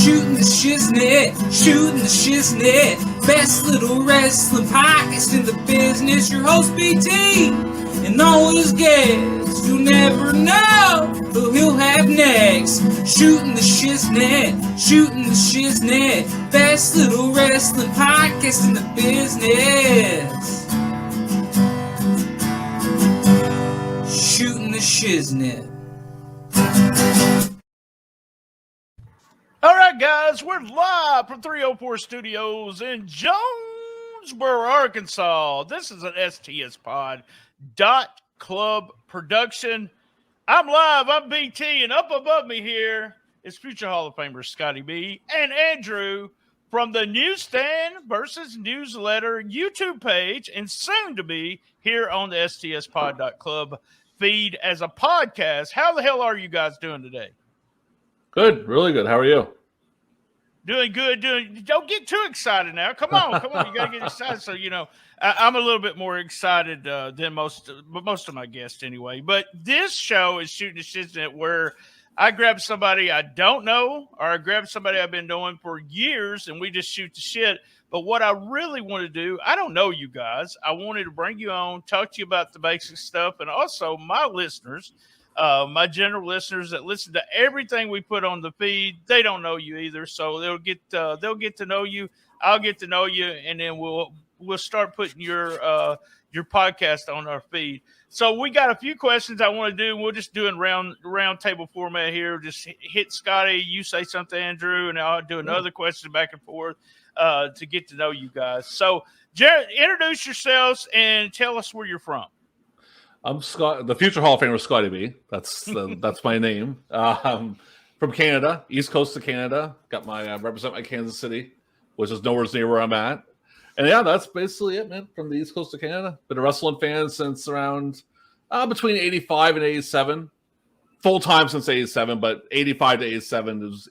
Shootin The Shiznit, Shootin The Shiznit, best little wrestling podcast in the business. Your host BT and all his guests. You'll never know who he'll have next. Shootin The Shiznit, Shootin The Shiznit, best little wrestling podcast in the business. Shootin The Shiznit. All right, guys, we're live from 304 Studios in Jonesboro, Arkansas. This is an STSPOD .club production. I'm live. I'm BT, and up above me here is future Hall of Famer Scottie B and Andrew from the Newsstand versus Newsletter YouTube page, and soon to be here on the STSPOD.club feed as a podcast. How the hell are you guys doing today? Good, really good. How are you? Doing good. Don't get too excited now. Come on. You gotta get excited. So I'm a little bit more excited than most of my guests anyway. But this show is Shootin The Shiznit, where I grab somebody I don't know, or I grab somebody I've been knowing for years, and we just shoot the shit. But what I really want to do, I don't know you guys. I wanted to bring you on, talk to you about the basic stuff, and also my listeners. My general listeners that listen to everything we put on the feed, they don't know you either, so they'll get to know you. I'll get to know you, and then we'll start putting your podcast on our feed. So we got a few questions I want to do. We'll just do in round table format here. Just hit Scotty, you say something, Andrew, and I'll do another question back and forth to get to know you guys. So introduce yourselves and tell us where you're from. I'm Scott, the future Hall of Famer Scottie B. That's my name. From Canada, East Coast of Canada. Got my represent my Kansas City, which is nowhere near where I'm at. And yeah, that's basically it, man. From the East Coast of Canada, been a wrestling fan since around between '85 and '87. Full time since '87, but '85 to '87 is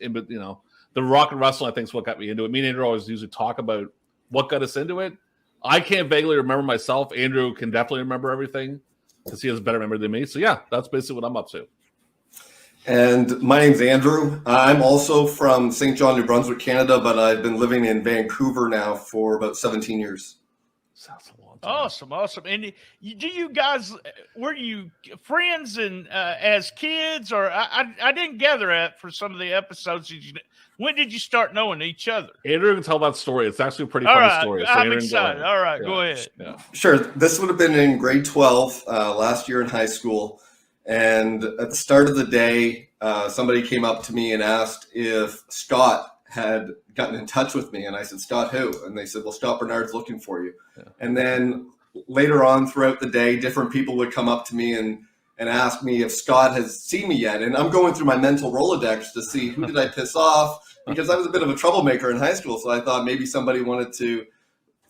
the rock and wrestling. I think is what got me into it. Me and Andrew always usually talk about what got us into it. I can't vaguely remember myself. Andrew can definitely remember everything, because he has a better memory than me. So, yeah, that's basically what I'm up to. And my name's Andrew. I'm also from St. John, New Brunswick, Canada, but I've been living in Vancouver now for about 17 years. Sounds a long time. Awesome. And do you guys, were you friends and as kids? Or I didn't gather that for some of the episodes. When did you start knowing each other? Andrew can tell that story. It's actually a pretty funny story. So I'm excited. All right, yeah. Go ahead. Yeah. Sure. This would have been in grade 12, last year in high school. And at the start of the day, somebody came up to me and asked if Scott had gotten in touch with me. And I said, Scott who? And they said, well, Scott Bernard's looking for you. Yeah. And then later on throughout the day, different people would come up to me and ask me if Scott has seen me yet. And I'm going through my mental Rolodex to see who did I piss off, because I was a bit of a troublemaker in high school. So I thought maybe somebody wanted to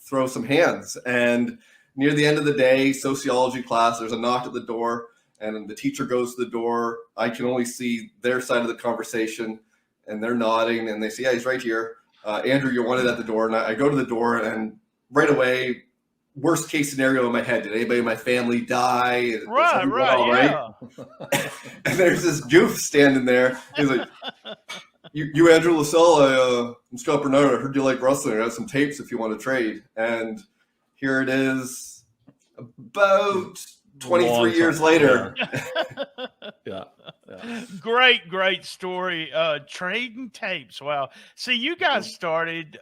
throw some hands. And near the end of the day, sociology class, there's a knock at the door, and the teacher goes to the door. I can only see their side of the conversation, and they're nodding, and they say, yeah, he's right here. Andrew, you're wanted at the door. And I go to the door, and right away, worst case scenario in my head, did anybody in my family die? Right. Yeah. And there's this goof standing there. He's like, you Andrew LaSalle, I'm Scott Bernard. I heard you like wrestling. I have some tapes if you want to trade. And here it is, about 23 years later. Yeah. Great story. Trading tapes. Wow. See, you guys started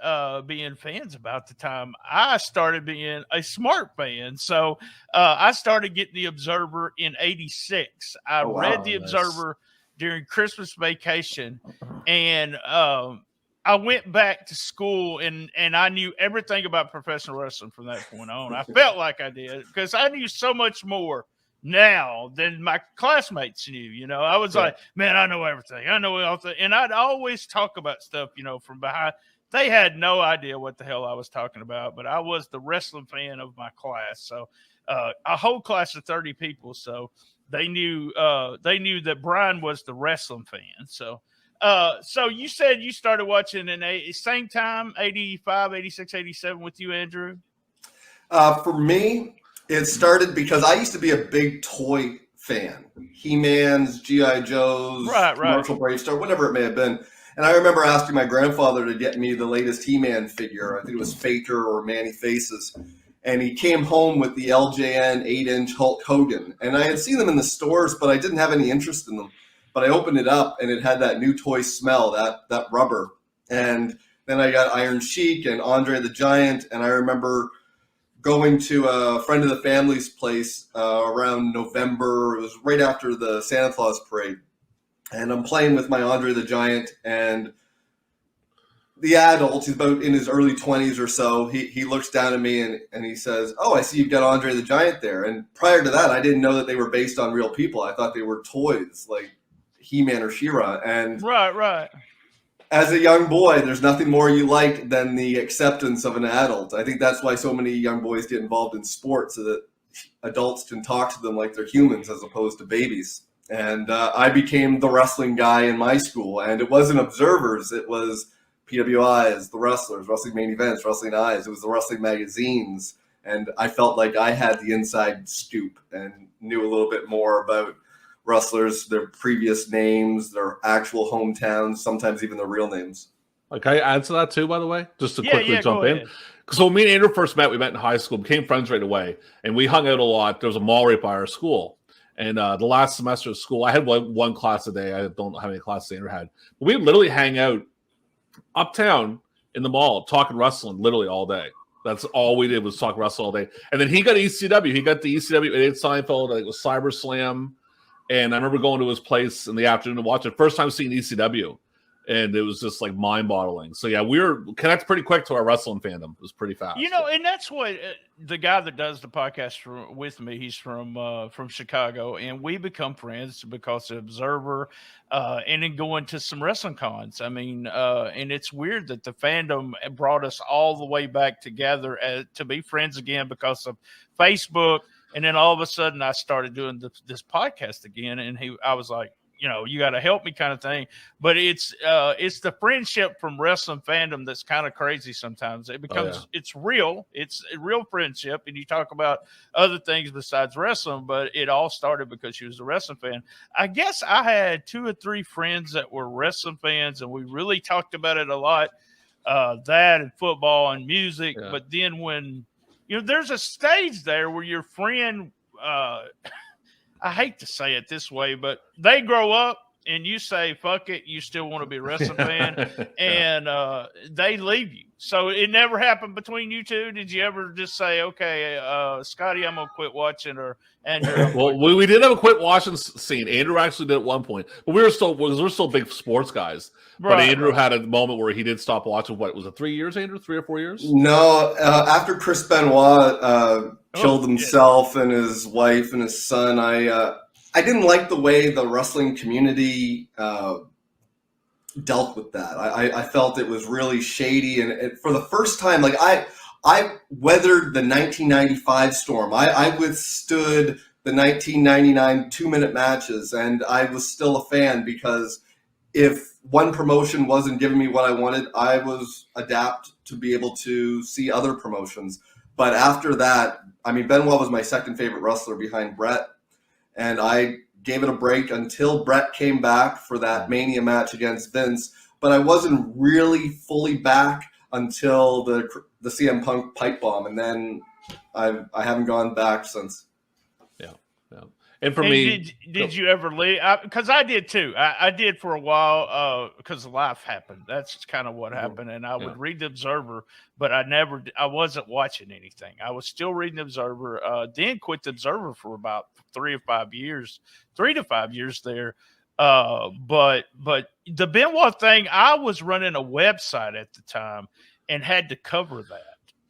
being fans about the time I started being a smart fan. So I started getting the Observer in '86. I read the Observer during Christmas vacation, and I went back to school, and I knew everything about professional wrestling from that point on. I felt like I did, because I knew so much more now than my classmates knew. I was like, man, I know everything. I know everything. And I'd always talk about stuff, from behind. They had no idea what the hell I was talking about, but I was the wrestling fan of my class. So a whole class of 30 people. So they knew that Brian was the wrestling fan. So you said you started watching in same time, 85, 86, 87 with you, Andrew? For me, it started because I used to be a big toy fan. He-Man's, G.I. Joe's, Commercial Brave Star, whatever it may have been. And I remember asking my grandfather to get me the latest He-Man figure. I think it was Faker or Manny Faces. And he came home with the LJN 8-inch Hulk Hogan. And I had seen them in the stores, but I didn't have any interest in them. But I opened it up, and it had that new toy smell, that rubber. And then I got Iron Sheik and Andre the Giant. And I remember going to a friend of the family's place around November. It was right after the Santa Claus parade. And I'm playing with my Andre the Giant, and the adult, he's about in his early 20s or so, he looks down at me and he says, "Oh, I see you've got Andre the Giant there." And prior to that, I didn't know that they were based on real people. I thought they were toys like He-Man or She-Ra. And Right. as a young boy, there's nothing more you like than the acceptance of an adult. I think that's why so many young boys get involved in sports, so that adults can talk to them like they're humans as opposed to babies. And I became the wrestling guy in my school. And it wasn't Observers. It was PWIs, the Wrestlers, Wrestling Main Events, Wrestling Eyes. It was the wrestling magazines. And I felt like I had the inside scoop and knew a little bit more about wrestlers, their previous names, their actual hometowns, sometimes even their real names. Like, can I add to that too, by the way? Just to quickly jump in. Ahead. So me and Andrew first met, we met in high school, became friends right away. And we hung out a lot. There was a mall right by our school. And the last semester of school, I had one class a day. I don't know how many classes Andrew had. But we would literally hang out uptown in the mall, talking wrestling literally all day. That's all we did was talk wrestling all day. And then he got ECW. He got the ECW at Seinfeld. I think it was Cyber Slam. And I remember going to his place in the afternoon to watch it. First time seeing ECW. And it was just like mind-boggling. So yeah, we were connected pretty quick to our wrestling fandom. It was pretty fast. And that's what the guy that does the podcast with me, he's from Chicago, and we become friends because of Observer, and then going to some wrestling cons. I mean, and it's weird that the fandom brought us all the way back together to be friends again because of Facebook. And then all of a sudden, I started doing this podcast again, and I was like, you got to help me kind of thing. But it's the friendship from wrestling fandom that's kind of crazy sometimes. It becomes, It's real. It's a real friendship. And you talk about other things besides wrestling, but it all started because she was a wrestling fan. I guess I had 2 or 3 friends that were wrestling fans, and we really talked about it a lot, that and football and music. Yeah. But then when, there's a stage there where your friend, I hate to say it this way, but they grow up and you say, fuck it, you still want to be a wrestling fan, and they leave you. So it never happened between you two? Did you ever just say, okay, Scottie, I'm going to quit watching, or Andrew? Well, we did have a quit watching scene. Andrew actually did at one point, but we're still big sports guys. Right, but Andrew had a moment where he did stop watching. What was it, 3 years, Andrew? 3 or 4 years? No, after Chris Benoit killed himself and his wife and his son, I didn't like the way the wrestling community dealt with that. I felt it was really shady, and for the first time, like I weathered the 1995 storm. I withstood the 1999 2-minute matches, and I was still a fan because if one promotion wasn't giving me what I wanted, I was adapt to be able to see other promotions. But after that, I mean, Benoit was my second favorite wrestler behind Brett, and I gave it a break until Brett came back for that Mania match against Vince. But I wasn't really fully back until the CM Punk pipe bomb, and then I haven't gone back since. Yeah. And for me, did you ever leave? Because I did too. I did for a while because life happened. That's kind of what happened. And I would read the Observer, but I wasn't watching anything. I was still reading the Observer. Then quit the Observer for about 3 to 5 years there. But the Benoit thing, I was running a website at the time and had to cover that.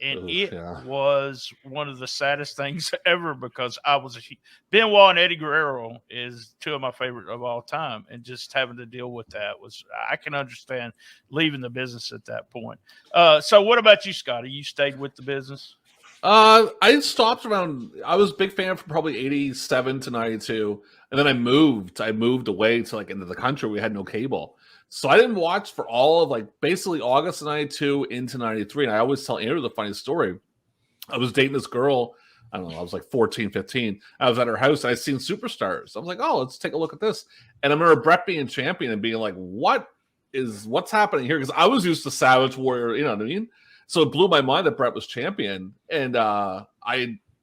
And it was one of the saddest things ever because I was Benoit and Eddie Guerrero is 2 of my favorite of all time. And just having to deal with that I can understand leaving the business at that point. So what about you, Scottie? You stayed with the business? I stopped around, I was a big fan from probably 87 to 92. And then I moved away to into the country. We had no cable. So I didn't watch for all of basically August of 92 into 93. And I always tell Andrew the funny story. I was dating this girl. I don't know. I was 14, 15. I was at her house. And I seen Superstars. I was like, oh, let's take a look at this. And I remember Brett being champion and being like, what is what's happening here? Because I was used to Savage Warrior, you know what I mean? So it blew my mind that Brett was champion. And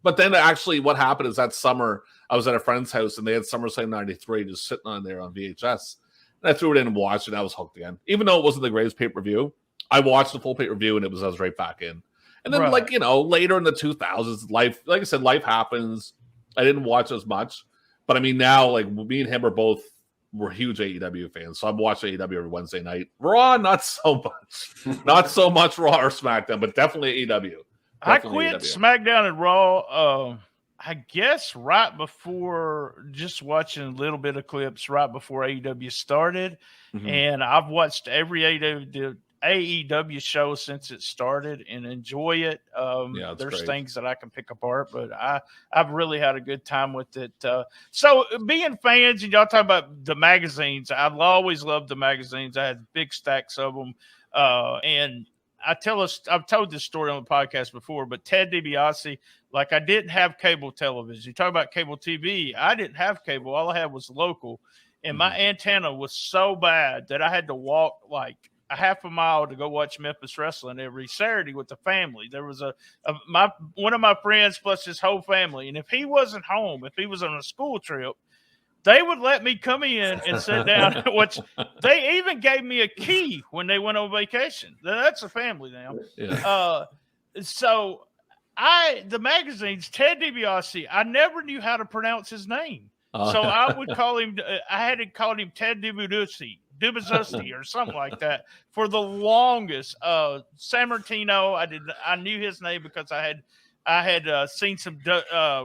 but then actually what happened is that summer I was at a friend's house and they had SummerSlam 93 just sitting on there on VHS. And I threw it in and watched it and I was hooked again. Even though it wasn't the greatest pay-per-view, I watched the full pay-per-view and I was right back in. And then like, you know, later in the 2000s, life, like I said, life happens. I didn't watch as much. But I mean, now like me and him we're huge AEW fans. So I'm watching AEW every Wednesday night. Raw, not so much. Not so much Raw or SmackDown, but definitely AEW. I quit SmackDown and Raw, I guess right before, just watching a little bit of clips right before AEW started. Mm-hmm. And I've watched every AEW show since it started and enjoy it. There's great things that I can pick apart, but I've really had a good time with it. So being fans, and y'all talk about the magazines, I've always loved the magazines. I had big stacks of them. And I've told this story on the podcast before, but Ted DiBiase, like I didn't have cable television. You talk about cable TV. I didn't have cable. All I had was local. And my antenna was so bad that I had to walk like a half a mile to go watch Memphis wrestling every Saturday with the family. There was one of my friends plus his whole family. And if he wasn't home, if he was on a school trip, they would let me come in and sit down, which they even gave me a key when they went on vacation. That's a family now. Yeah. So the magazines, Ted DiBiase, I never knew how to pronounce his name. So I would call him, I had to call him Ted DiBiase or something like that for the longest. Sammartino, I knew his name because I had seen some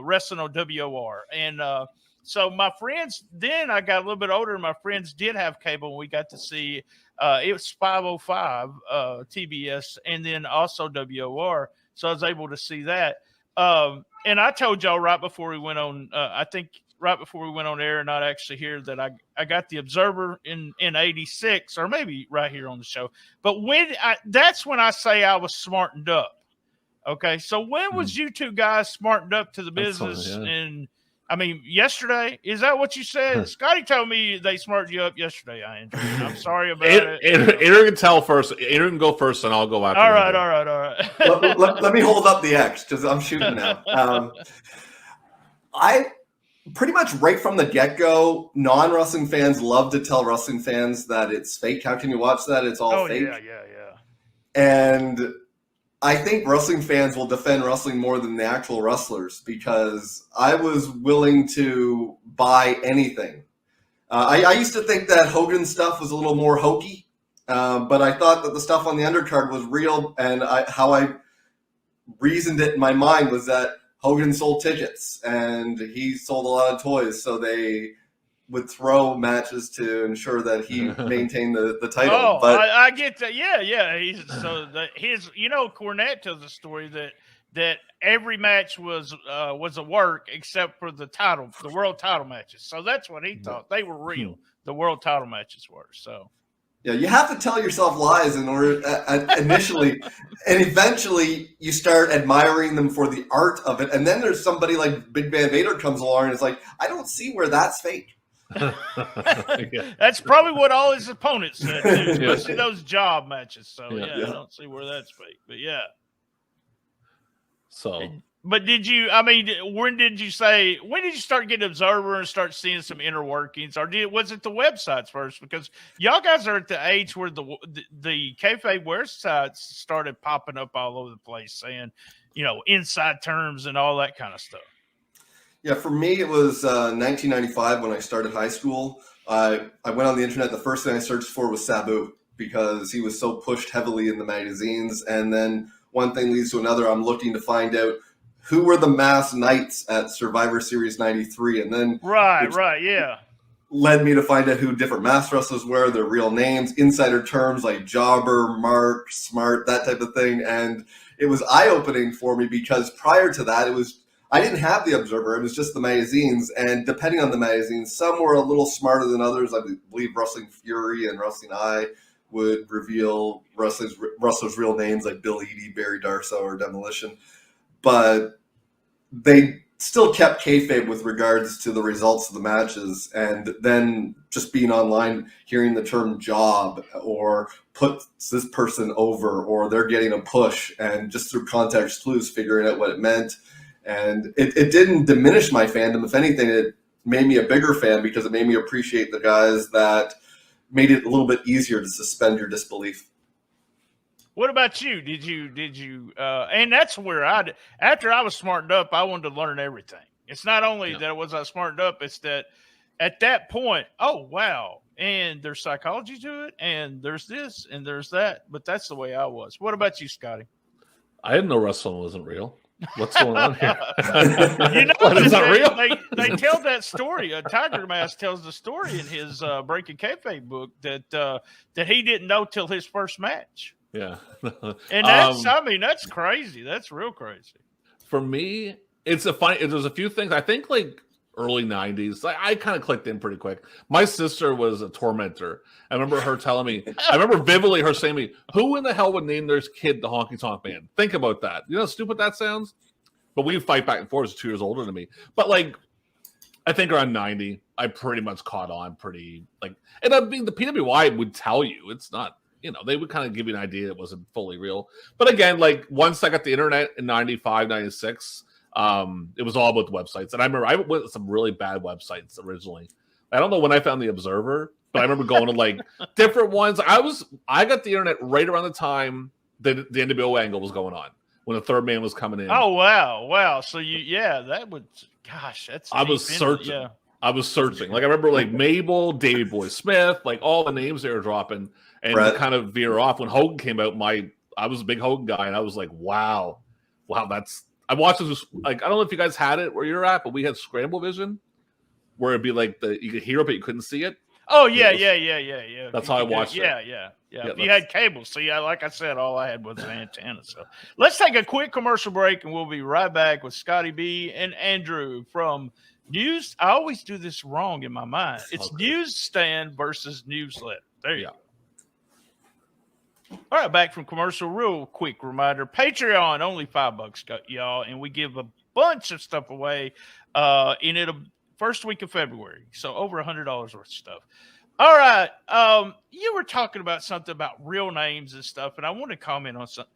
wrestling on WOR. And so my friends, then I got a little bit older, and my friends did have cable, and we got to see it was 505 TBS and then also WOR. So I was able to see that. And I told y'all right before we went on, I think right before we went on air, not actually here, that I got the Observer in 86, or maybe right here on the show. But that's when I say I was smartened up. Okay. So when was you two guys smartened up to the business? And I mean, yesterday, is that what you said? Scottie told me they smartened you up yesterday, Andrew. I'm sorry about it. Andrew can tell first. Andrew can go first, and I'll go after. All right. Let me hold up the X because I'm shooting now. I pretty much right from the get-go, non-wrestling fans love to tell wrestling fans that it's fake. How can you watch that? It's all fake. Yeah. And I think wrestling fans will defend wrestling more than the actual wrestlers because I was willing to buy anything. I used to think that Hogan's stuff was a little more hokey, but I thought that the stuff on the undercard was real, and how I reasoned it in my mind was that Hogan sold tickets and he sold a lot of toys, so they would throw matches to ensure that he maintained the title. Oh, but I get that. Yeah. Cornette tells a story that every match was a work except for the world title matches. So that's what he thought. They were real. The world title matches were. So yeah, you have to tell yourself lies in order initially, and eventually you start admiring them for the art of it. And then there's somebody like Big Van Vader comes along and it's like, I don't see where that's fake. That's probably what all his opponents said too, especially those job matches. So I don't see where that's fake. But but when did you start getting Observer and start seeing some inner workings, or was it the websites first? Because y'all guys are at the age where the kayfabe websites started popping up all over the place, saying, inside terms and all that kind of stuff. Yeah, for me, it was 1995 when I started high school. I went on the internet. The first thing I searched for was Sabu because he was so pushed heavily in the magazines. And then one thing leads to another. I'm looking to find out who were the masked knights at Survivor Series 93. And then led me to find out who different masked wrestlers were, their real names, insider terms like jobber, mark, smart, that type of thing. And it was eye-opening for me because prior to that, I didn't have the Observer. It was just the magazines. And depending on the magazines, some were a little smarter than others. I believe Wrestling Fury and Wrestling Eye would reveal wrestlers' real names like Bill Eadie, Barry Darsow, or Demolition. But they still kept kayfabe with regards to the results of the matches, and then just being online, hearing the term job or puts this person over or they're getting a push, and just through context clues figuring out what it meant. And it didn't diminish my fandom. If anything, it made me a bigger fan because it made me appreciate the guys that made it a little bit easier to suspend your disbelief. What about you? Did you and that's where after I was smartened up, I wanted to learn everything. It's not only that I smartened up, it's that at that point, oh wow, and there's psychology to it, and there's this and there's that. But that's the way I was. What about you, Scotty? I didn't know wrestling wasn't real. What's going on here? You know, what, is that real? They tell that story. Tiger Mask tells the story in his Breaking Kayfabe book that he didn't know till his first match. Yeah, and that's that's crazy. That's real crazy. For me, it's a funny. There's a few things. I think like early '90s. I kind of clicked in pretty quick. My sister was a tormentor. I remember her telling me. I remember vividly her saying to me, "Who in the hell would name their kid the Honky Tonk Man?" Think about that. You know how stupid that sounds. But we fight back and forth. She's 2 years older than me. But like, I think around 90, I pretty much caught on pretty like. And I mean, the PWI would tell you it's not. You know, they would kind of give you an idea it wasn't fully real. But again, like once I got the internet in 95, 96, it was all about the websites. And I remember I went to some really bad websites originally. I don't know when I found the Observer, but I remember going to like different ones. I got the internet right around the time that the NWO angle was going on, when the third man was coming in. Oh, wow. So that would, gosh, that's. I was searching. Yeah. I was searching. Like I remember like Mabel, Davey Boy Smith, like all the names they were dropping. And to kind of veer off when Hogan came out, I was a big Hogan guy, and I was like, wow, that's. I watched this. Like I don't know if you guys had it where you're at, but we had Scramble Vision, where it'd be like you could hear it but you couldn't see it. Oh yeah. That's how I watched it. Yeah. If you had cable, so like I said, all I had was an antenna. So let's take a quick commercial break, and we'll be right back with Scottie B and Andrew from News. I always do this wrong in my mind. It's Newsstand versus Newsletter. There you go. All right, back from commercial. Real quick reminder: Patreon only $5, y'all, and we give a bunch of stuff away in it first week of February. So over $100 worth of stuff. All right, you were talking about something about real names and stuff, and I want to comment on something.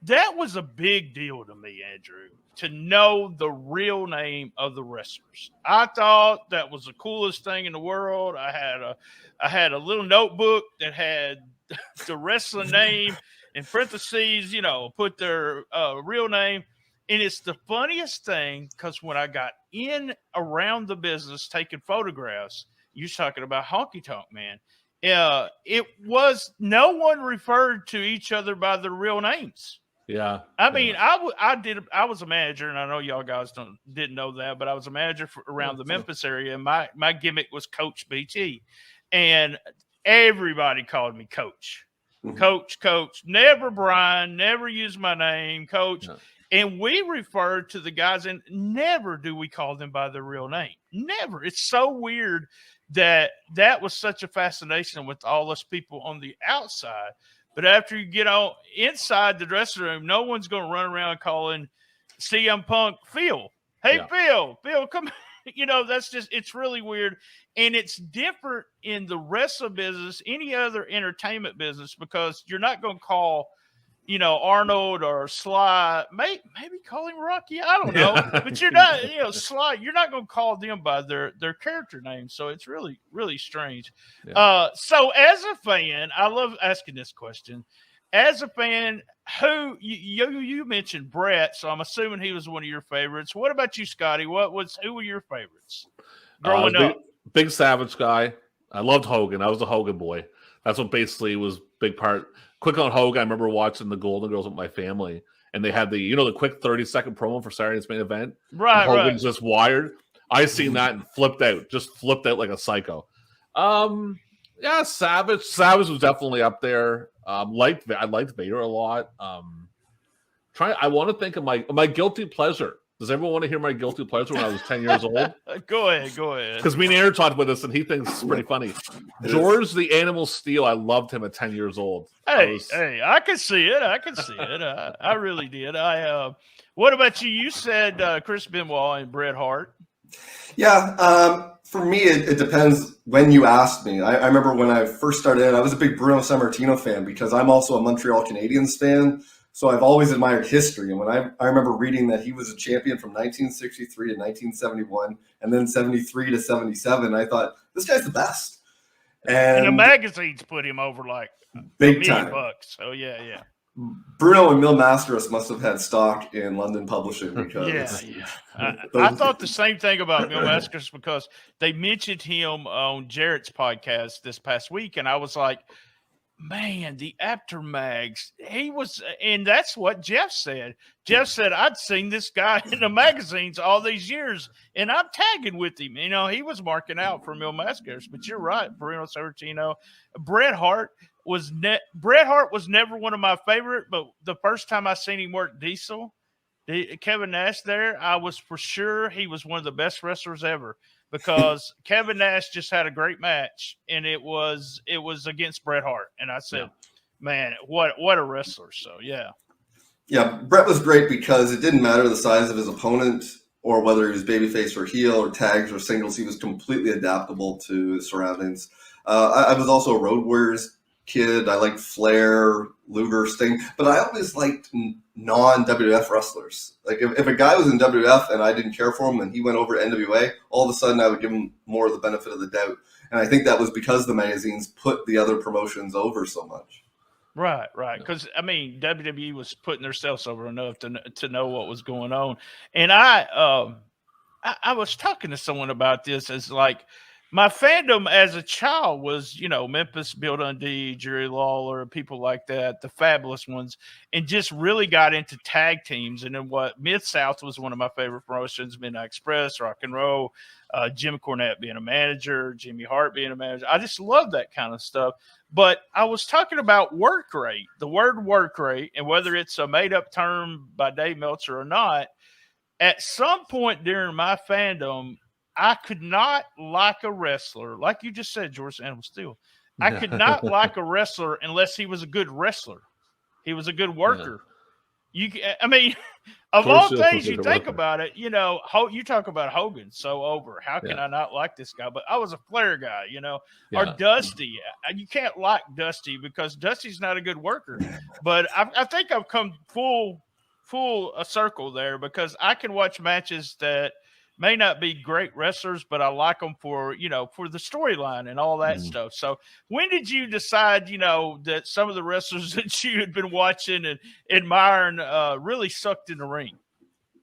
That was a big deal to me, Andrew, to know the real name of the wrestlers. I thought that was the coolest thing in the world. I had a little notebook that had the wrestling name in parentheses, put their real name. And it's the funniest thing because when I got in around the business taking photographs, you was talking about Honky Tonk Man. It was no one referred to each other by their real names. Yeah. I mean, I was a manager, and I know y'all guys didn't know that, but I was a manager around the Memphis area, and my gimmick was Coach BT. And everybody called me Coach. Coach. Never Brian, never use my name, Coach. No. And we referred to the guys, and never do we call them by their real name. Never. It's so weird that was such a fascination with all us people on the outside. But after you get on inside the dressing room, no one's going to run around calling CM Punk Phil. Hey, yeah. Phil, come. It's really weird. And it's different in the wrestling business, any other entertainment business, because you're not going to call, Arnold or Sly, maybe call him Rocky. I don't know. But you're not, Sly, you're not going to call them by their character name. So it's really, really strange. Yeah. So as a fan, I love asking this question. As a fan, who you mentioned Brett, so I'm assuming he was one of your favorites. What about you, Scotty? Who were your favorites growing up? Big Savage guy. I loved Hogan. I was a Hogan boy. That's what basically was big part. Quick on Hogan, I remember watching the Golden Girls with my family, and they had the quick 30-second promo for Saturday Night's Main Event. Right, Hogan's just wired. I seen that and flipped out like a psycho. Yeah, Savage. Savage was definitely up there. I liked Vader a lot. I want to think of my guilty pleasure Does everyone want to hear my guilty pleasure when I was 10 years old? Go ahead. Because me and Aaron talked about this, and he thinks it's pretty funny. George the Animal Steel, I loved him at 10 years old. Hey, I can see it. I really did. What about you? You said Chris Benoit and Bret Hart. Yeah, for me, it depends when you asked me. I remember when I first started, I was a big Bruno Sammartino fan because I'm also a Montreal Canadiens fan. So I've always admired history. And when I remember reading that he was a champion from 1963 to 1971 and then 73 to 77, I thought, this guy's the best. And the magazines put him over like big $1 time. million. So yeah. Bruno and Mil Masters must have had stock in London publishing because I thought the same thing about Mil Masters because they mentioned him on Jarrett's podcast this past week, and I was like, man, the After Mags, he was, and that's what Jeff said. Jeff said, I'd seen this guy in the magazines all these years, and I'm tagging with him. You know, he was marking out for Mil Masters, but you're right, Bruno Sammartino. Bret Hart was never one of my favorite, but the first time I seen him work Diesel, Kevin Nash there, I was for sure he was one of the best wrestlers ever. Because Kevin Nash just had a great match, and it was against Bret Hart, and I said, "Man, what a wrestler!" So yeah, Bret was great because it didn't matter the size of his opponent or whether he was babyface or heel or tags or singles. He was completely adaptable to his surroundings. I was also a Road Warriors kid. I liked Flair, Luger, Sting, but I always liked non-WWF wrestlers. Like if a guy was in WWF and I didn't care for him and he went over to NWA, all of a sudden I would give him more of the benefit of the doubt. And I think that was because the magazines put the other promotions over so much. Right. Because I mean, WWE was putting themselves over enough to know what was going on. And I was talking to someone about this as like, my fandom as a child was, Memphis, Bill Dundee, Jerry Lawler, people like that, the fabulous ones, and just really got into tag teams. And then Mid-South was one of my favorite promotions, Midnight Express, Rock and Roll, Jim Cornette being a manager, Jimmy Hart being a manager. I just love that kind of stuff. But I was talking about work rate, the word work rate, and whether it's a made-up term by Dave Meltzer or not. At some point during my fandom, I could not like a wrestler, like you just said, George Animal Steel. I could not like a wrestler unless he was a good wrestler. He was a good worker. Yeah. Of all things you think about it, you talk about Hogan, so over. How can I not like this guy? But I was a Flair guy, or Dusty. You can't like Dusty because Dusty's not a good worker. But I think I've come full a circle there because I can watch matches that may not be great wrestlers, but I like them for the storyline and all that stuff. So when did you decide, that some of the wrestlers that you had been watching and admiring really sucked in the ring?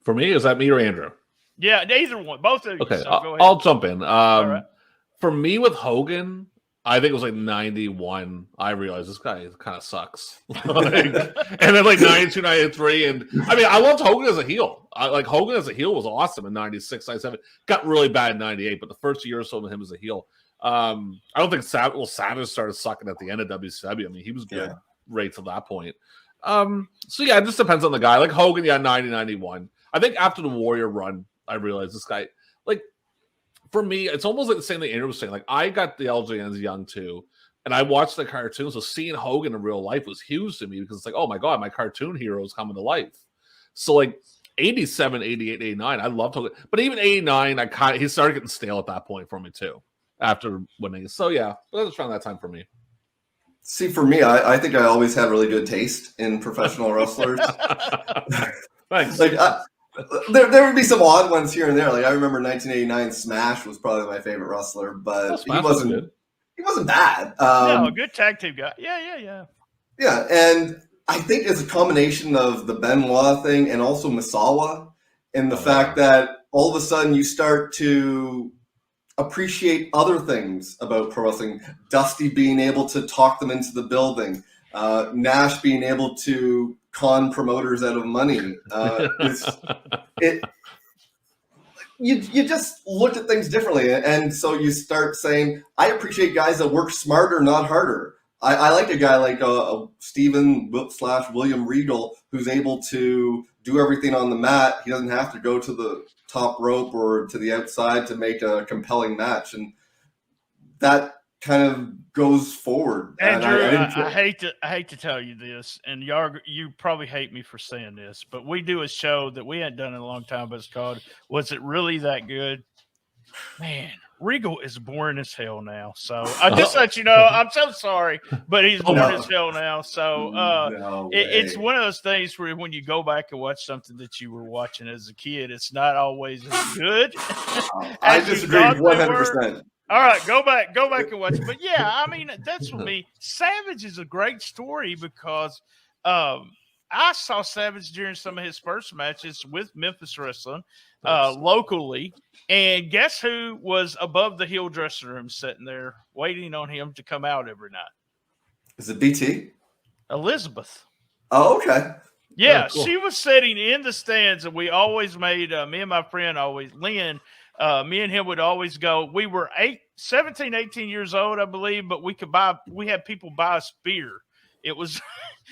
For me, is that me or Andrew? Yeah, either one, both of you. Okay, So go ahead. I'll jump in. All right. For me with Hogan, I think it was like 91. I realized this guy kind of sucks. And then like 92, 93. And I loved Hogan as a heel. Hogan as a heel was awesome in 96, 97. Got really bad in 98, but the first year or so with him as a heel. I don't think Savage started sucking at the end of WCW. He was good right to that point. So yeah, it just depends on the guy. Like Hogan, 90, 91. I think after the Warrior run, I realized this guy, for me, it's almost like the same thing Andrew was saying. Like, I got the LJNs young too, and I watched the cartoons. So seeing Hogan in real life was huge to me because it's like, oh my God, my cartoon heroes coming to life. So 87, 88, 89, I loved Hogan. But even 89, he started getting stale at that point for me too, after winning. So yeah, that was around that time for me. See, for me, I think I always had really good taste in professional wrestlers. Thanks. There would be some odd ones here and there. Like I remember 1989 Smash was probably my favorite wrestler, but he wasn't bad. A good tag team guy. Yeah. Yeah, and I think it's a combination of the Benoit thing and also Misawa and the fact that all of a sudden you start to appreciate other things about pro wrestling. Dusty being able to talk them into the building, Nash being able to con promoters out of money. You just look at things differently, and so you start saying, I appreciate guys that work smarter, not harder. I like a guy like Steven / William Regal, who's able to do everything on the mat. He doesn't have to go to the top rope or to the outside to make a compelling match. And that kind of goes forward. Andrew, And I hate to tell you this, and you probably hate me for saying this, but we do a show that we hadn't done in a long time, but it's called "Was It Really That Good?" Man, Regal is boring as hell now. So I just let you know, I'm so sorry, but he's boring as hell now. So it's one of those things where when you go back and watch something that you were watching as a kid, it's not always as good. I disagree 100%. All right, go back and watch it. But yeah, I mean, that's what me. Savage is a great story because I saw Savage during some of his first matches with Memphis Wrestling locally. And guess who was above the heel dressing room sitting there waiting on him to come out every night? Is it BT? Elizabeth. Oh, okay. Yeah, cool. She was sitting in the stands, and we always made, me and my friend Lynn, me and him would always go. We were 17, 18 years old, I believe, but we had people buy us beer. It was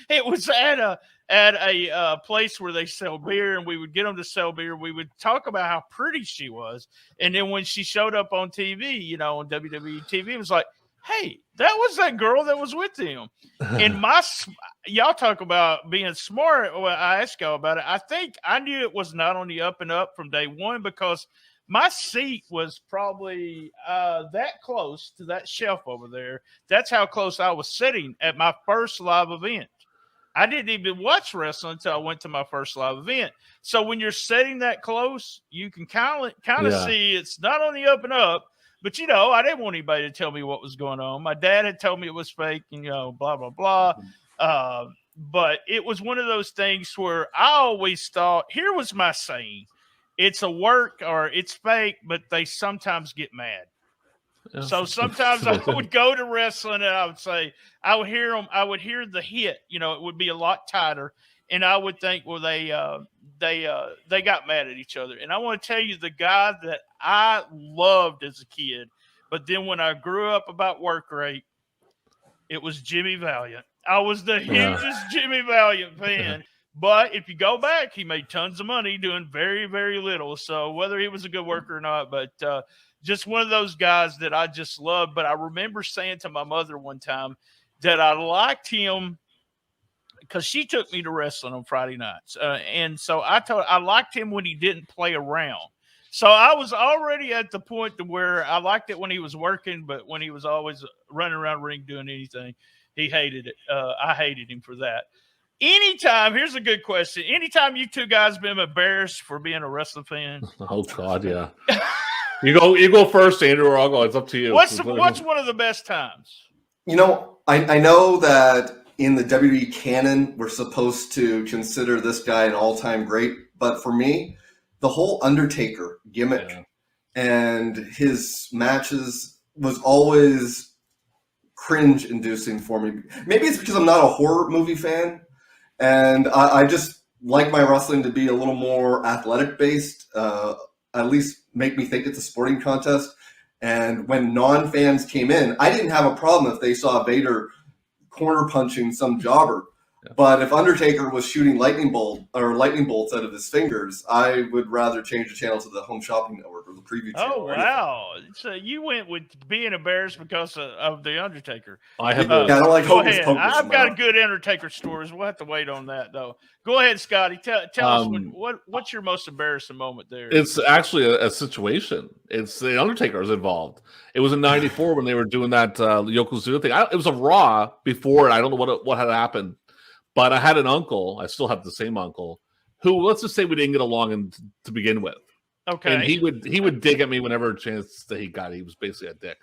at a place where they sell beer, and we would get them to sell beer. We would talk about how pretty she was, and then when she showed up on TV, on WWE TV, it was like, hey, that was that girl that was with him. And y'all talk about being smart. Well, I asked y'all about it. I think I knew it was not on the up and up from day one because my seat was probably that close to that shelf over there. That's how close I was sitting at my first live event. I didn't even watch wrestling until I went to my first live event. So when you're sitting that close, you can kind of see it's not on the up and up. But, I didn't want anybody to tell me what was going on. My dad had told me it was fake and, blah, blah, blah. But it was one of those things where I always thought, here was my saying. It's a work or it's fake, but they sometimes get mad. Yeah. So sometimes I would go to wrestling and I would say, I would hear the hit, it would be a lot tighter. And I would think, well, they got mad at each other. And I want to tell you the guy that I loved as a kid, but then when I grew up about work rate, it was Jimmy Valiant. I was the hugest Jimmy Valiant fan. But if you go back, he made tons of money doing very, very little. So whether he was a good worker or not, but just one of those guys that I just loved. But I remember saying to my mother one time that I liked him because she took me to wrestling on Friday nights. And so I liked him when he didn't play around. So I was already at the point to where I liked it when he was working, but when he was always running around the ring doing anything, he hated it. I hated him for that. Anytime, here's a good question. Anytime you two guys been embarrassed for being a wrestling fan? Oh God, yeah. You go first, Andrew, or I'll go. It's up to you. What's one of the best times? I know that in the WWE canon, we're supposed to consider this guy an all-time great, but for me, the whole Undertaker gimmick and his matches was always cringe-inducing for me. Maybe it's because I'm not a horror movie fan. And I just like my wrestling to be a little more athletic-based, at least make me think it's a sporting contest. And when non-fans came in, I didn't have a problem if they saw Vader corner punching some jobber. Yeah. But if Undertaker was shooting lightning bolts out of his fingers, I would rather change the channel to the Home Shopping Network or the preview channel. Oh, wow. So you went with being embarrassed because of the Undertaker. I have I don't like Go ahead. I've got a good Undertaker stories. We'll have to wait on that, though. Go ahead, Scotty. Tell us what's your most embarrassing moment there? It's actually a situation. It's the Undertaker is involved. It was in '94 when they were doing that Yokozuna thing. It was a Raw before, and I don't know what had happened. But I had an uncle, I still have the same uncle, who, let's just say we didn't get along to begin with. Okay. And he would dig at me whenever a chance that he got. He was basically a dick.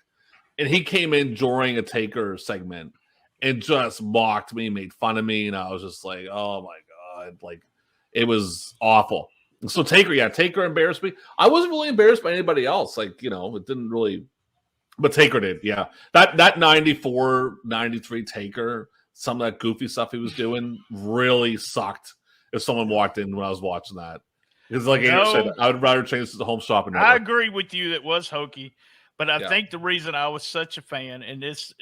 And he came in during a Taker segment and just mocked me, made fun of me. And I was just like, oh my God. Like, it was awful. So Taker embarrassed me. I wasn't really embarrassed by anybody else. Like, it didn't really, but Taker did. Yeah. That 94, 93 Taker, some of that goofy stuff he was doing really sucked if someone walked in when I was watching that. Because like Andrew said, I would rather change to the Home Shopping Network. I agree with you. That was hokey. But I think the reason I was such a fan, and this,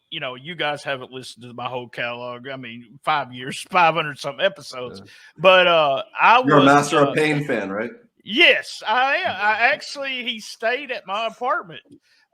you know, you guys haven't listened to my whole catalog. I mean, 5 years, 500 something episodes. Yeah. But you're a Master of Pain fan, right? Yes, I am. He stayed at my apartment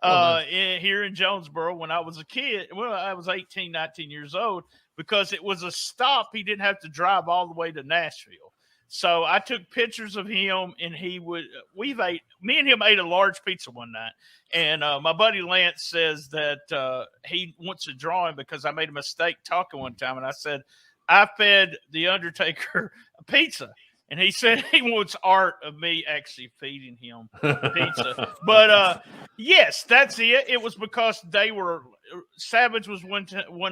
here in Jonesboro when I was a kid. Well, I was 18, 19 years old, because it was a stop. He didn't have to drive all the way to Nashville. So I took pictures of him, and me and him ate a large pizza one night. And my buddy Lance says that he wants a drawing because I made a mistake talking one time. And I said, I fed The Undertaker a pizza. And he said he wants art of me actually feeding him pizza. But yes, that's it. It was because they were Savage was one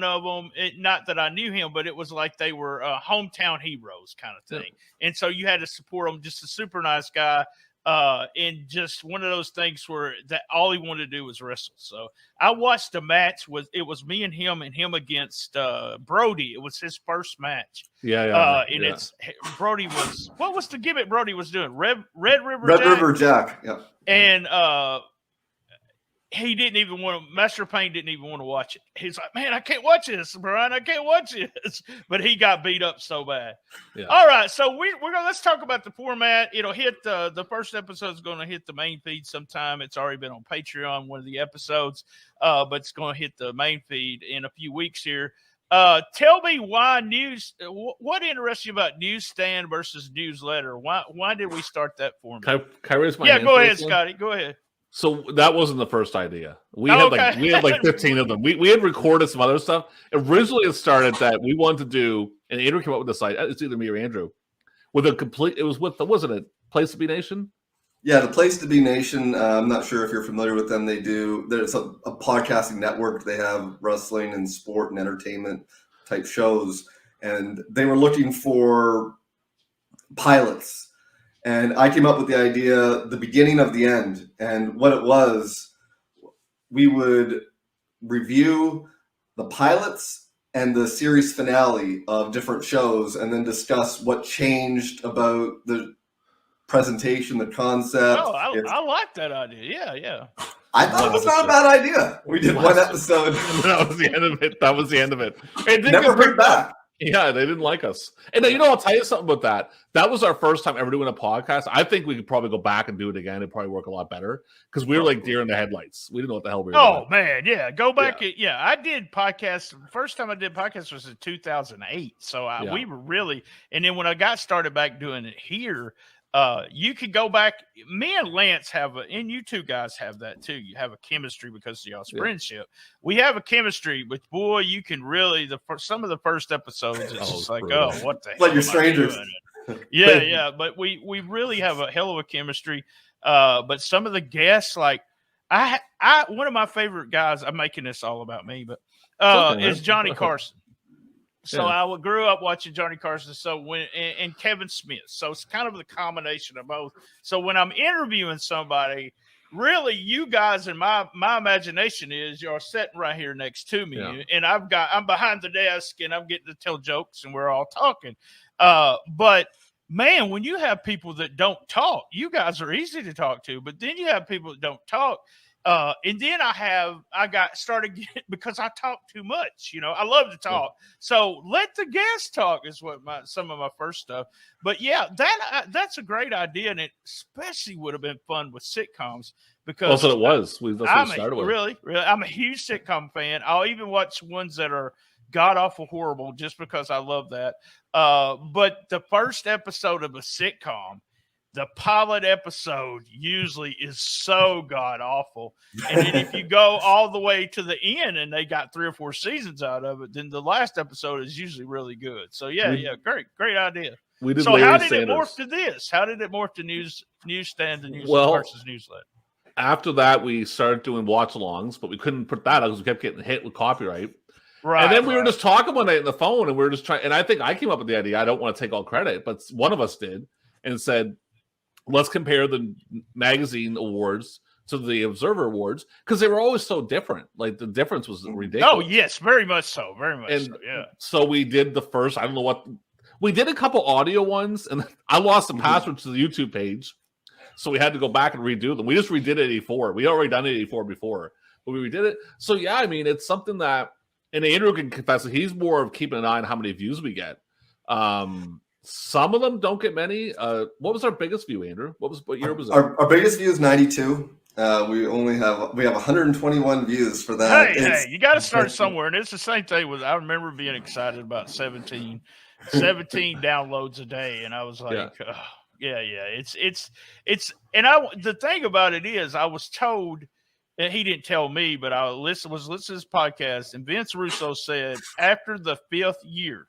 of them. Not that I knew him, but it was like they were hometown heroes kind of thing. Yeah. And so you had to support him. Just a super nice guy. And just one of those things where that all he wanted to do was wrestle. So I watched a match it was me and him against Brody. It was his first match. It's Brody was, what was the gimmick Brody was doing? Red River Jack. Yeah. And he didn't even want to, Master Payne didn't even want to watch it. He's like, man, I can't watch this, Brian. I can't watch this. But he got beat up so bad. Yeah. All right. So we're going to, let's talk about the format. It'll hit the first episode is going to hit the main feed sometime. It's already been on Patreon, one of the episodes, but it's going to hit the main feed in a few weeks here. Tell me why what interests you about Newsstand versus newsletter? Why did we start that format? Can I raise my hand? Go ahead, Scotty. Go ahead. So that wasn't the first idea. We had like 15 of them. We had recorded some other stuff. Originally, it started that we wanted to do, and Andrew came up with this idea. It's either me or Andrew. Was it a Place to Be Nation? Yeah, the Place to Be Nation. I'm not sure if you're familiar with them. There's a podcasting network. They have wrestling and sport and entertainment type shows, and they were looking for pilots. And I came up with the idea, the beginning of the end. And what it was, we would review the pilots and the series finale of different shows and then discuss what changed about the presentation, the concept. Oh, I like that idea. Yeah. I thought it was not a bad idea. We did one episode. That was the end of it. It never bring back. Yeah, they didn't like us. And you know, I'll tell you something about that. That was our first time ever doing a podcast. I think we could probably go back and do it again. It'd probably work a lot better because we were like deer in the headlights. We didn't know what the hell we were doing. Oh, man, yeah. Go back. Yeah, I did podcasts. First time I did podcasts was in 2008. So we were really – and then when I got started back doing it here, you could go back. Me and Lance and you two guys have that too. You have a chemistry because of y'all's friendship. We have a chemistry, but boy, you can really some of the first episodes. It's just like, brutal. Oh, what the hell? Like you're strangers. Yeah. But we really have a hell of a chemistry. But some of the guests, like I one of my favorite guys. I'm making this all about me, but is Johnny Carson. So I grew up watching Johnny Carson. So and Kevin Smith. So it's kind of the combination of both. So when I'm interviewing somebody, really, you guys in my imagination is you're sitting right here next to me, and I'm behind the desk and I'm getting to tell jokes and we're all talking. But man, when you have people that don't talk, you guys are easy to talk to. But then you have people that don't talk. And then I got started because I talk too much, you know, I love to talk. So let the guests talk is what some of my first stuff. But yeah, that's a great idea. And it especially would have been fun with sitcoms because also it was, that's what we started with. Really, I'm a huge sitcom fan. I'll even watch ones that are god awful horrible just because I love that. But the first episode of a sitcom, the pilot episode usually is so god awful. And then if you go all the way to the end and they got 3 or 4 seasons out of it, then the last episode is usually really good. So great idea. So how did it morph to this? How did it morph to Newsstand and versus newsletter? After that, we started doing watch-alongs, but we couldn't put that out because we kept getting hit with copyright. Right. And then we were just talking one night on the phone, and we were just trying. And I think I came up with the idea. I don't want to take all credit, but one of us did and said, let's compare the magazine awards to the Observer Awards because they were always so different. Like the difference was ridiculous. Oh, yes, very much so. Very much so. Yeah. So we did the first, I don't know what, we did a couple audio ones, and I lost the password to the YouTube page. So we had to go back and redo them. We just redid 84. We already done 84 before. when we did it. So yeah, I mean, it's something that, and Andrew can confess that he's more of keeping an eye on how many views we get. Some of them don't get many. What was our biggest view, Andrew? What year was it? Our biggest view is 92. We have 121 views for that. Hey, you got to start somewhere, and it's the same thing with. I remember being excited about 17 downloads a day, and I was like, yeah. It's the thing about it is, I was told, and he didn't tell me, but I was listening to his podcast, and Vince Russo said after the 5th year,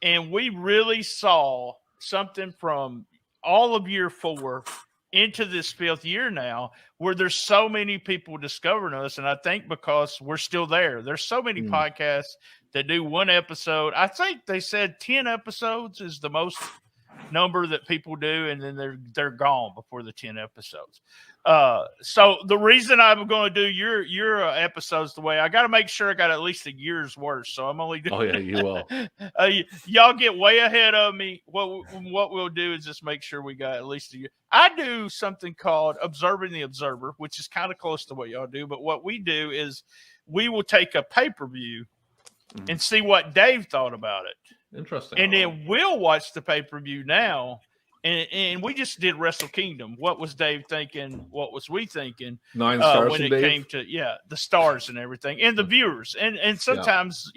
and we really saw something from all of year 4 into this 5th year now, where there's so many people discovering us. And I think because we're still there, there's so many podcasts that do 1 episode. I think they said 10 episodes is the most number that people do, and then they're gone before the 10 episodes. So the reason I'm going to do your episodes the way, I got to make sure I got at least a year's worth. So I'm only doing. Oh yeah, you will. Y'all get way ahead of me. What we'll do is just make sure we got at least a year. I do something called Observing the Observer, which is kind of close to what y'all do. But what we do is we will take a pay-per-view and see what Dave thought about it. Interesting. And then we'll watch the pay-per-view now. And we just did Wrestle Kingdom. What was Dave thinking? What was we thinking? 9 stars when it Dave? Came to the stars and everything, and the viewers. And sometimes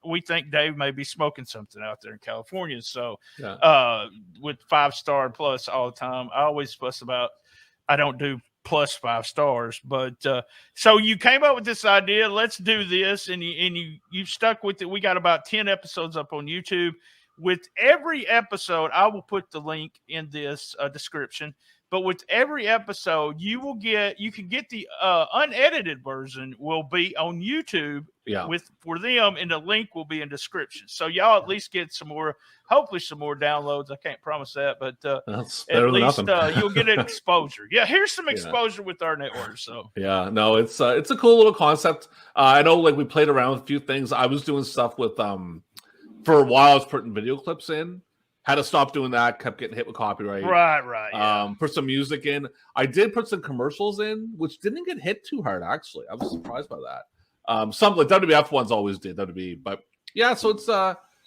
we think Dave may be smoking something out there in California. So with 5-star plus all the time, I always fuss about. I don't do plus 5 stars, but so you came up with this idea. Let's do this, and you stuck with it. We got about 10 episodes up on YouTube. With every episode, I will put the link in this description. But with every episode, you can get the unedited version will be on YouTube for them, and the link will be in description. So y'all at least get hopefully some more downloads. I can't promise that, but at least you'll get an exposure. Yeah, here's some exposure with our network. So yeah, no, it's a cool little concept. I know, like, we played around with a few things. I was doing stuff with for a while. I was putting video clips in. Had to stop doing that. Kept getting hit with copyright. Right. Yeah. Put some music in. I did put some commercials in, which didn't get hit too hard, actually. I was surprised by that. Some like WWF ones always did, WWE. But yeah, so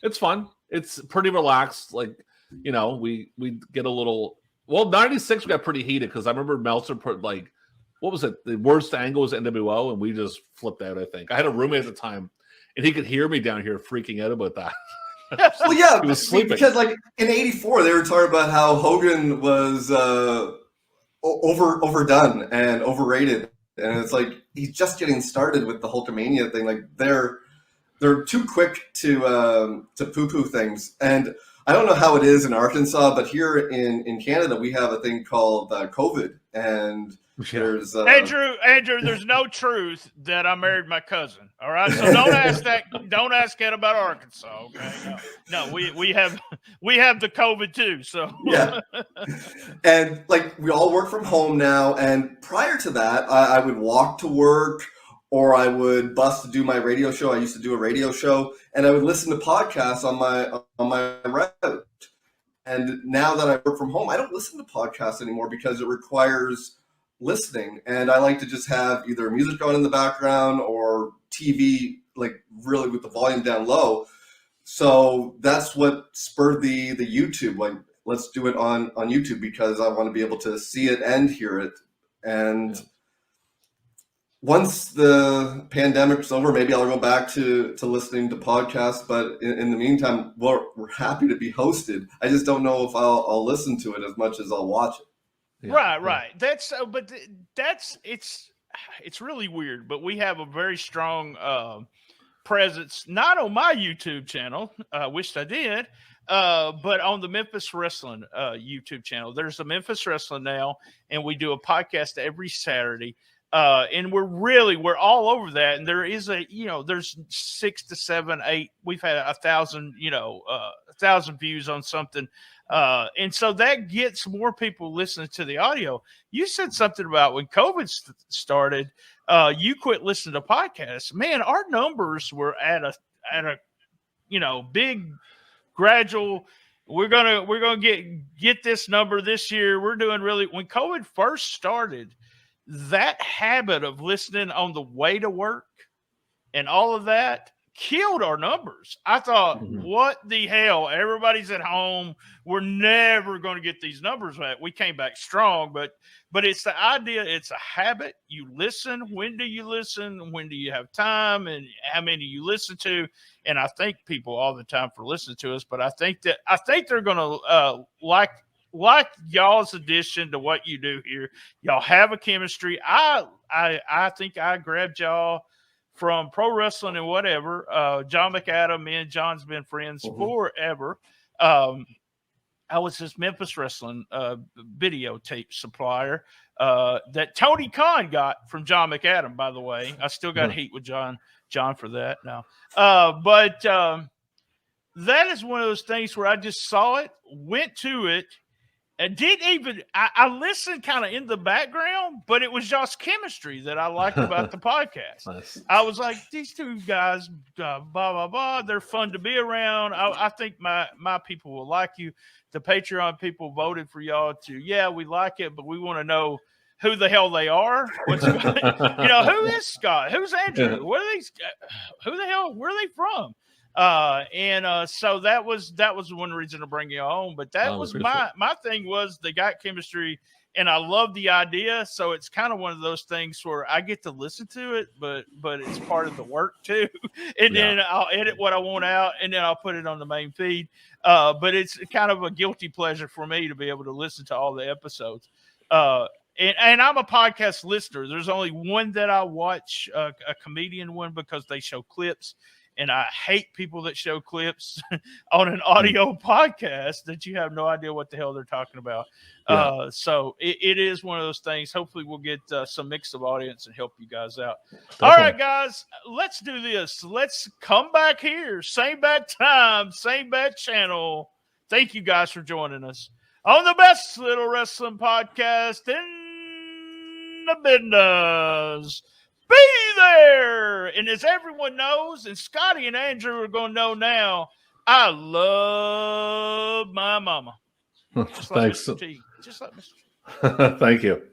it's fun. It's pretty relaxed. Like, we get a little. Well, 96 we got pretty heated because I remember Meltzer put, like, what was it? The worst angle was NWO, and we just flipped out. I think I had a roommate at the time, and he could hear me down here freaking out about that. Well, yeah, he was sleeping. Because, like, in '84, they were talking about how Hogan was overdone and overrated, and it's like he's just getting started with the Hulkamania thing. Like, they're too quick to poo-poo things. And I don't know how it is in Arkansas, but here in Canada, we have a thing called COVID, and there's Andrew, there's no truth that I married my cousin. All right, so don't ask that about Arkansas. Okay, no, we have the COVID too. So yeah, and like we all work from home now. And prior to that, I would walk to work, or I would bus to do my radio show. I used to do a radio show, and I would listen to podcasts on my route. And now that I work from home, I don't listen to podcasts anymore because it requires listening, and I like to just have either music on in the background or TV, like, really with the volume down low. So that's what spurred the YouTube. Like, let's do it on YouTube because I want to be able to see it and hear it. And once the pandemic's over, maybe I'll go back to listening to podcasts. But in the meantime, we're happy to be hosted. I just don't know if I'll listen to it as much as I'll watch it. Yeah, right. That's it's really weird, but we have a very strong presence, not on my YouTube channel. I wished I did, but on the Memphis Wrestling YouTube channel. There's a Memphis Wrestling now, and we do a podcast every Saturday. And we're all over that. And there is there's 6 to 7, 8. We've had 1,000, 1,000 views on something. And so that gets more people listening to the audio. You said something about when COVID started, you quit listening to podcasts. Man, our numbers were at a big gradual. We're gonna get this number this year. We're doing really. When COVID first started, that habit of listening on the way to work and all of that killed our numbers. I thought, what the hell? Everybody's at home. We're never going to get these numbers back. We came back strong, but it's the idea. It's a habit. You listen. When do you listen? When do you have time? And how many you listen to? And I thank people all the time for listening to us. But I think they're going to like y'all's addition to what you do here. Y'all have a chemistry. I think I grabbed y'all from pro wrestling and whatever. John McAdam, me and John's been friends forever. I was his Memphis wrestling videotape supplier that Tony Khan got from John McAdam, by the way. I still got heat with John for that now. But that is one of those things where I just saw it, went to it, and didn't even – I listened kind of in the background, but it was just chemistry that I liked about the podcast. Nice. I was like, these two guys, blah, blah, blah, they're fun to be around. I think my people will like you. The Patreon people voted for y'all to, we like it, but we want to know who the hell they are. Who is Scott? Who's Andrew? What are these? Who the hell? Where are they from? So that was one reason to bring you on. But that was my thing was they got chemistry, and I love the idea. So it's kind of one of those things where I get to listen to it, but it's part of the work too. And then I'll edit what I want out, and then I'll put it on the main feed. But it's kind of a guilty pleasure for me to be able to listen to all the episodes. And I'm a podcast listener. There's only one that I watch, a comedian one, because they show clips. And I hate people that show clips on an audio podcast that you have no idea what the hell they're talking about. So it is one of those things. Hopefully we'll get some mix of audience and help you guys out. Definitely. All right, guys, let's do this. Let's come back here. Same bad time, same bad channel. Thank you guys for joining us on the best little wrestling podcast in the business. Be there. And as everyone knows, and Scottie and Andrew are going to know now, I love my mama. Thanks. Just like Mr. T. Thank you.